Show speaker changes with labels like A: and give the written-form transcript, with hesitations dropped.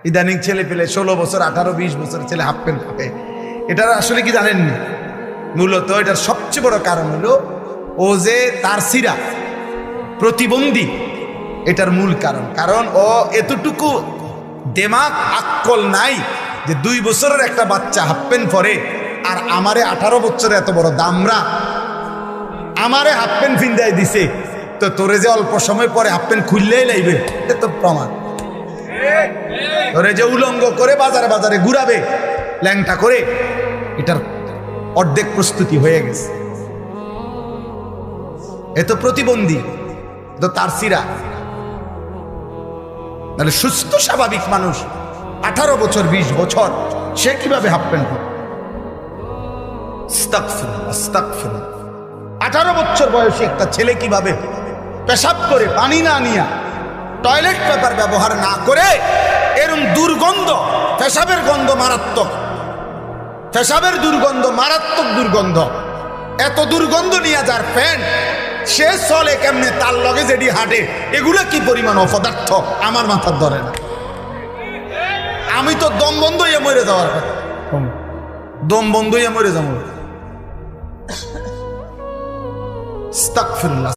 A: ইদানিং ছেলে পেলে 16 বছর 18 20 বছর ছেলে হাফ প্যান্ট পরে, এটার আসলে কি জানেননি? মূলত এটার সবচেয়ে বড় কারণ হলো ও যে তার সিরা প্রতিবন্ধী, এটার মূল কারণ। কারণ ও এতটুকু দেমাগ আক্কল নাই যে 2 বছরের একটা বাচ্চা হাফ প্যান্ট পরে, আর আমারে 18 বছরের এত বড় দামরা আমারে হাফ প্যান্ট ফিন্দাই দিছে, তো তোরে যে অল্প সময় পরে হাফ প্যান্ট খুললেই লাইবে, এটা তো প্রমাণ। তোরে যে উলঙ্গ করে বাজারে বাজারে ঘুরাবে ল্যাংটা করে, এটার অর্ধেক প্রস্তুতি হয়ে গেছে। এ তো প্রতিবন্ধী, তো তার সিরা। তাহলে সুস্থ স্বাভাবিক মানুষ 18 বছর 20 বছর সে কিভাবে হাফ প্যান্ট পরে? 18 বছর বয়সী একটা ছেলে কিভাবে পেশাব করে পানি না নিয়া, টয়লেট পেপার ব্যবহার না করে, এরকম দুর্গন্ধ, পেশাবের গন্ধ মারাত্মক, পেশাবের দুর্গন্ধ মারাত্মক দুর্গন্ধ, এত দুর্গন্ধ নিয়ে যার প্যান্ট, সে চলে কেমনে, তার লগে যেটি হাঁটে, এগুলো কি পরিমাণ অপদার্থ আমার মাথার ধরে না। আমি তো দম বন্ধ হয়ে মরে যাওয়ার কথা, দম বন্ধ হয়ে মরে যাবো। আস্তাগফিরুল্লাহ।